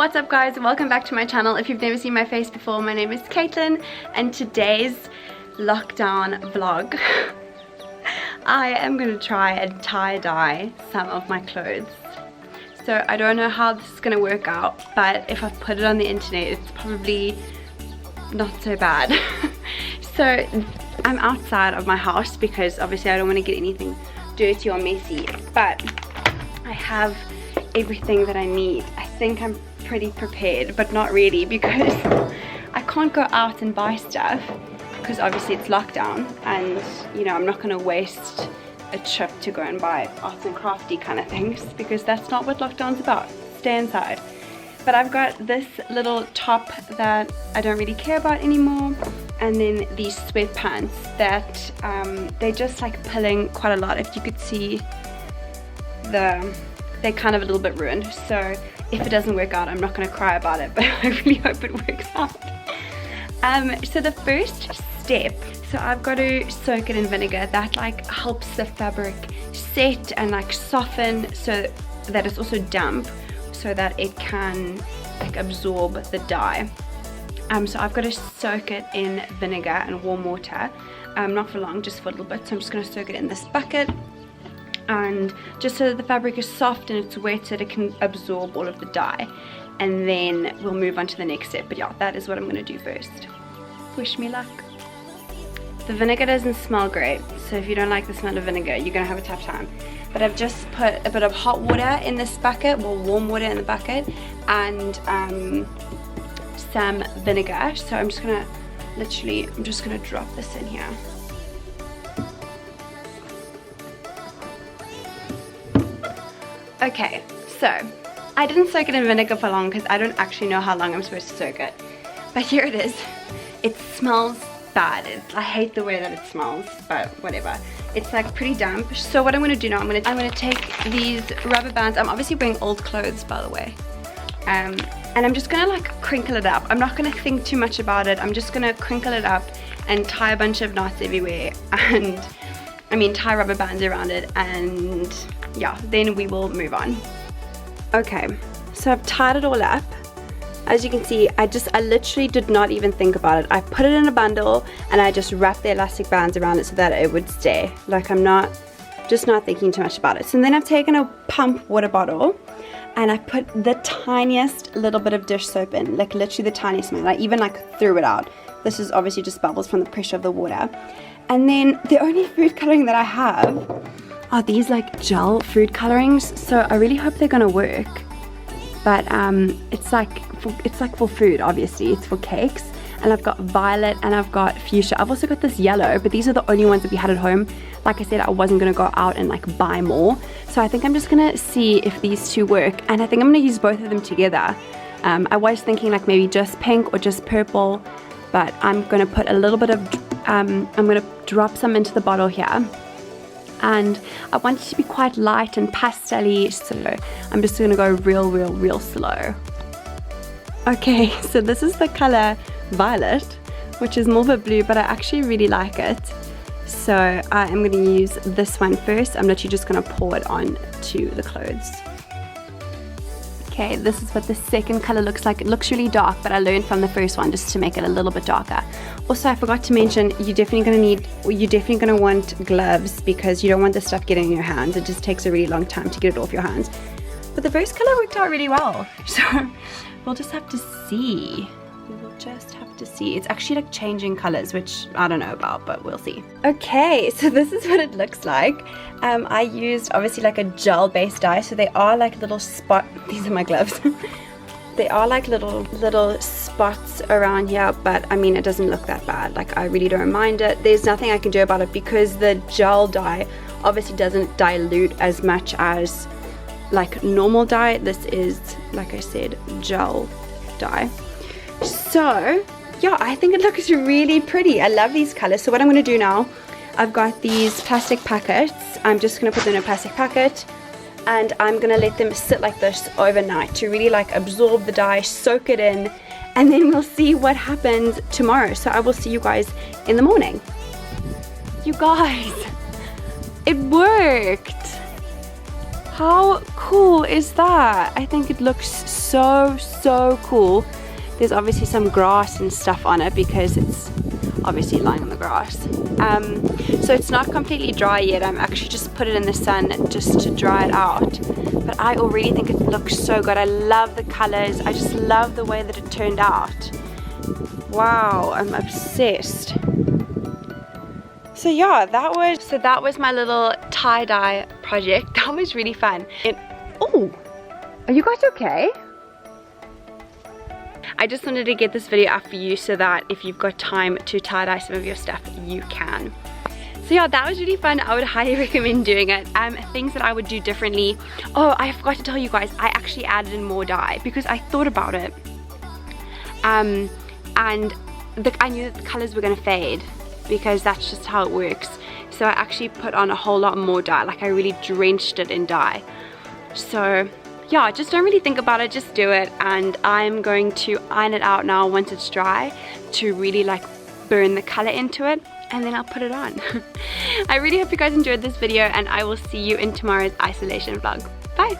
What's up guys, welcome back to my channel. If you've never seen my face before, my name is Caitlin and today's lockdown vlog I am going to try and tie-dye some of my clothes. So I don't know how this is going to work out, but if I put it on the internet it's probably not so bad. So I'm outside of my house because obviously I don't want to get anything dirty or messy, but I have everything that I need. I think I'm pretty prepared, but not really, because I can't go out and buy stuff because obviously it's lockdown, and you know I'm not going to waste a trip to go and buy arts and crafty kind of things, because that's not what lockdown's about. Stay inside. But I've got this little top that I don't really care about anymore, and then these sweatpants that they're just like pulling quite a lot. If you could see, they're kind of a little bit ruined, so if it doesn't work out I'm not going to cry about it, but I really hope it works out. So the first step, so I've got to soak it in vinegar. That like helps the fabric set and like soften so that it's also damp, so that it can like absorb the dye. So I've got to soak it in vinegar and warm water, not for long, just for a little bit. So I'm just going to soak it in this bucket, and just so that the fabric is soft and it's wet so that it can absorb all of the dye, and then we'll move on to the next step. But yeah, that is what I'm going to do first. Wish me luck. The vinegar doesn't smell great, so if you don't like the smell of vinegar you're going to have a tough time. But I've just put a bit of hot water in this bucket, well, warm water in the bucket, and some vinegar. So I'm just going to drop this in here. Okay, so I didn't soak it in vinegar for long because I don't actually know how long I'm supposed to soak it. But here it is. It smells bad. I hate the way that it smells, but whatever. It's like pretty damp. So what I'm going to do now, I'm going to take these rubber bands. I'm obviously wearing old clothes, by the way. And I'm just going to like crinkle it up. I'm not going to think too much about it. I'm just going to crinkle it up and tie a bunch of knots everywhere. And I mean tie rubber bands around it, and yeah, then we will move on. Okay, so I've tied it all up. As you can see, I literally did not even think about it. I put it in a bundle and I just wrapped the elastic bands around it so that it would stay. Like I'm just not thinking too much about it. So then I've taken a pump water bottle and I put the tiniest little bit of dish soap in, like literally the tiniest amount. I even like threw it out. This is obviously just bubbles from the pressure of the water. And then the only food coloring that I have are these like gel food colorings. So I really hope they're gonna work. But it's like for food, obviously. It's for cakes. And I've got violet and I've got fuchsia. I've also got this yellow, but these are the only ones that we had at home. Like I said, I wasn't gonna go out and like buy more. So I think I'm just gonna see if these two work. And I think I'm gonna use both of them together. I was thinking like maybe just pink or just purple, but I'm gonna put a little bit of, I'm gonna drop some into the bottle here. And I want it to be quite light and pastel-y, so I'm just gonna go real slow. Okay, so this is the color violet, which is more of a blue, but I actually really like it. So I am gonna use this one first. I'm literally just gonna pour it on to the clothes. Okay, this is what the second color looks like. It looks really dark, but I learned from the first one just to make it a little bit darker. Also, I forgot to mention, you're definitely gonna want gloves, because you don't want this stuff getting in your hands. It just takes a really long time to get it off your hands. But the first color worked out really well. So we'll just have to see. It's actually like changing colors, which I don't know about, but we'll see. Okay, so this is what it looks like. I used obviously like a gel based dye, so they are like little these are my gloves. They are like little spots around here, but I mean it doesn't look that bad. Like I really don't mind it. There's nothing I can do about it because the gel dye obviously doesn't dilute as much as like normal dye. This is, like I said, gel dye. So yeah, I think it looks really pretty. I love these colors. So what I'm going to do now, I've got these plastic packets. I'm just going to put them in a plastic packet, and I'm going to let them sit like this overnight to really like absorb the dye, soak it in, and then we'll see what happens tomorrow. So I will see you guys in the morning. You guys, it worked. How cool is that? I think it looks so cool. There's obviously some grass and stuff on it because it's obviously lying on the grass. So it's not completely dry yet. I'm actually just put it in the sun just to dry it out. But I already think it looks so good. I love the colors. I just love the way that it turned out. Wow, I'm obsessed. So yeah, that was my little tie-dye project. That was really fun. Oh, are you guys okay? I just wanted to get this video up for you so that if you've got time to tie-dye some of your stuff, you can. So yeah, that was really fun. I would highly recommend doing it. Things that I would do differently. Oh, I forgot to tell you guys, I actually added in more dye because I thought about it. And I knew that the colors were gonna fade because that's just how it works. So I actually put on a whole lot more dye. Like I really drenched it in dye. So yeah, just don't really think about it, just do it. And I'm going to iron it out now once it's dry to really like burn the color into it, and then I'll put it on. I really hope you guys enjoyed this video, and I will see you in tomorrow's isolation vlog. Bye.